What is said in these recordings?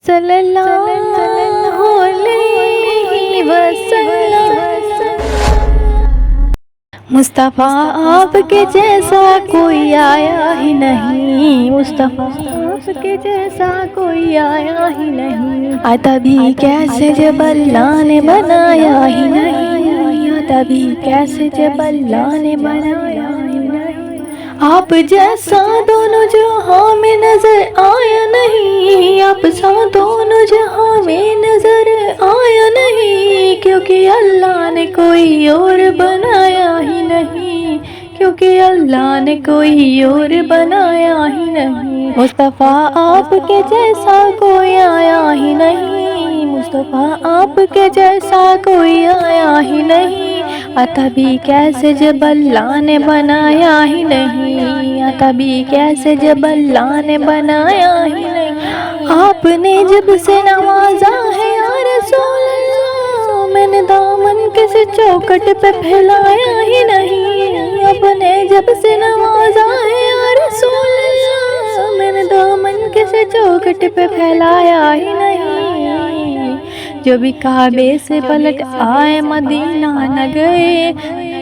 صلی اللہ علیہ وسلم۔ مصطفیٰ آپ کے جیسا کوئی آیا ہی نہیں، مصطفیٰ آپ کے جیسا کوئی آیا ہی نہیں، آتا بھی کیسے جب اللہ نے بنایا ہی نہیں، آتا بھی کیسے جب اللہ نے بنایا ہی نہیں، آپ جیسا دونوں جہاں میں نظر آیا نہیں، آپ سا دونوں جہاں میں نظر آیا نہیں، کیونکہ اللہ نے کوئی اور بنایا ہی نہیں، کیونکہ اللہ نے کوئی اور بنایا ہی نہیں، مصطفیٰ آپ کے جیسا کوئی آیا ہی نہیں، مصطفیٰ آپ کے جیسا کوئی آیا ہی نہیں، آتا بھی کیسے جب اللہ نے بنایا ہی نہیں، آتا بھی کیسے جب اللہ نے بنایا ہی نہیں، آپ نے جب سے نوازا ہے یا رسول اللہ، میں نے دامن کسی چوکٹ پہ پھیلایا ہی نہیں، آپ نے جب سے نوازا ہے یا رسول اللہ، میں نے دامن کسی چوکٹ پہ پھیلایا ہی نہیں، جو بھی کعبے سے پلٹ آئے مدینہ نہ گئے،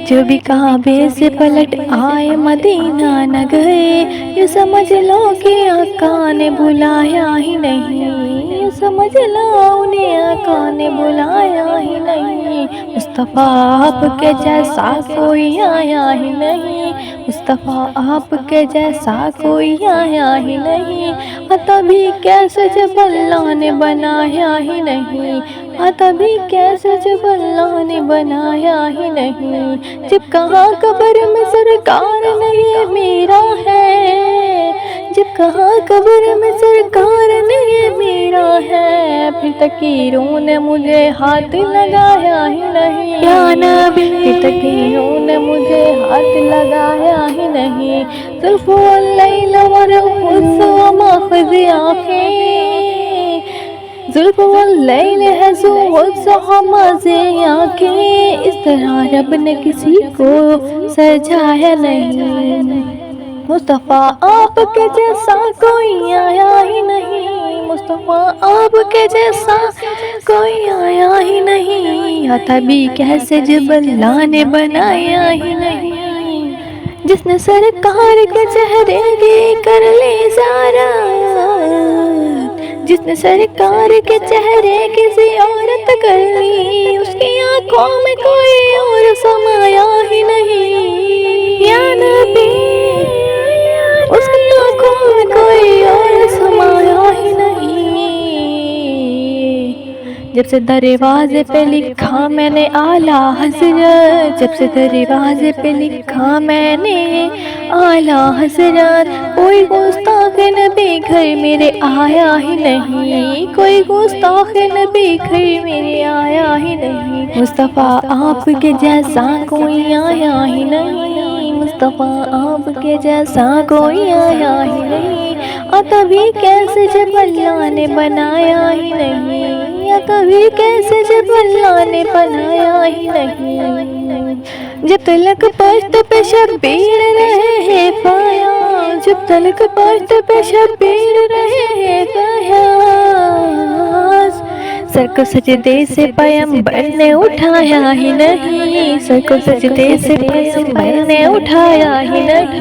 جو بھی کعبے سے پلٹ آئے مدینہ نہ گئے، یہ سمجھ لو کہ آقا نے بلایا ہی نہیں، یہ سمجھ لو انہیں آقا نے بلایا ہی نہیں، مصطفیٰ آپ کے جیسا کوئی آیا ہی نہیں، مصطفیٰ آپ کے جیسا کوئی آیا ہی نہیں، آتا بھی کیسے جب اللہ نے بنایا ہی نہیں، آتا بھی کیسے جب اللہ نے بنایا ہی نہیں، جب کہاں قبر میں سرکار نے یہ میرا ہے، جب کہاں قبر میں سرکار نے یہ میرا ہے، پھر تکیروں نے مجھے ہاتھ لگایا ہی نہیں، یا نبی پھر تکیروں نے مجھے ہاتھ لگایا ہی نہیں، زلف واللیل ورقص وماخذ آنکھیں، زلف واللیل ہے زوج ہمازے آنکھیں، اس طرح رب نے کسی کو سجایا نہیں، مصطفیٰ آپ کے جیسا کوئی آیا ہی نہیں، مصطفیٰ آپ کے جیسا کوئی آیا ہی نہیں، آتا بھی کیسے جب اللہ نے بنایا ہی نہیں، جس نے سرکار کے چہرے کی کر لی زیارت، جس نے سرکار کے چہرے کی زیارت کر لی، اس کی آنکھوں میں کوئی اور سمایا ہی نہیں، یا نبی اس کی آنکھوں میں کوئی اور سمایا ہی نہیں، جب سے دروازے پہ لکھا میں نے اعلیٰ حضرت، جب سے دروازے پہ لکھا میں نے اعلیٰ حضرت، کوئی گستاخ نبی گھر میرے آیا ہی نہیں، کوئی گستاخ نبی گھر میرے آیا ہی نہیں، مصطفیٰ آپ کے جیسا کوئی آیا ہی نہیں، مصطفیٰ آپ کے جیسا کوئی آیا ہی نہیں، آتا بھی کیسے جب اللہ نے بنایا ہی نہیں، آتا بھی کیسے جب اللہ نے بنایا ہی نہیں، جب تلک پشت پہ شبیر رہے ہیں فیاض، جب تلک پشت پہ شبیر رہے ہیں فیاض، سر کو سجدے سے پیغمبر نے اٹھایا ہی نہیں، سر کو سجدے سے پیغمبر نے اٹھایا ہی نہیں،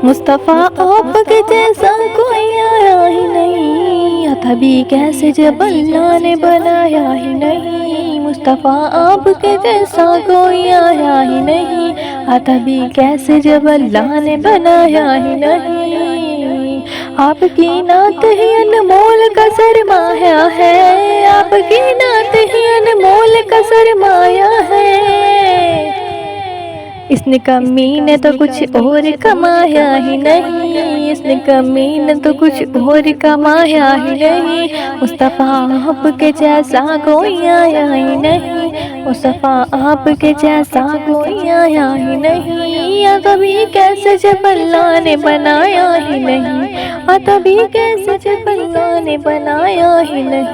مصطفیٰ آپ کے جیسا کوئی آیا ہی نہیں، آتا بھی کیسے جب اللہ نے بنایا ہی نہیں، مصطفیٰ آپ کے جیسا کوئی آیا ہی نہیں، آتا بھی کیسے جب اللہ نے بنایا ہی نہیں، آپ کی نعت ہی انمول کا سرمایہ ہے، آپ کی نعت ہی انمول کا سرمایہ ہے، اس نے کمی نے تو کچھ اور کمایا ہی نہیں، اس نے کمی نے تو کچھ اور کمایا ہی نہیں، مصطفیٰ آپ کے جیسا کوئی آیا ہی نہیں، مصطفیٰ آپ کے جیسا کوئی آیا ہی نہیں، آتا بھی کیسے جب اللہ نے بنایا ہی نہیں، آتا بھی کیسے جب اللہ نے بنایا ہی نہیں،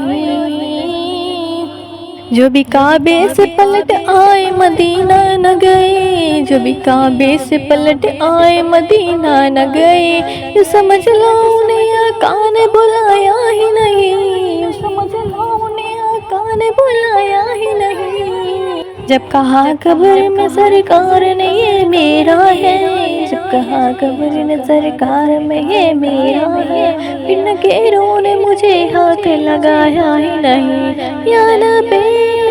جو بھی کعبے سے پلٹ آئے مدینہ نہ گئے، جو بھی کعبے سے پلٹ آئے مدینہ نہ گئے، یہ سمجھ لو انہیں آقا نے بلایا ہی نہیں، یہ سمجھ لو انہیں آقا نے بلایا ہی نہیں۔ جب کہا قبر میں سرکار نے یہ میرا ہے، جب کہا قبر نے سرکار میں یہ میرا ہے، پھر نکیروں نے مجھے ہاتھ لگایا ہی نہیں۔ یا نبی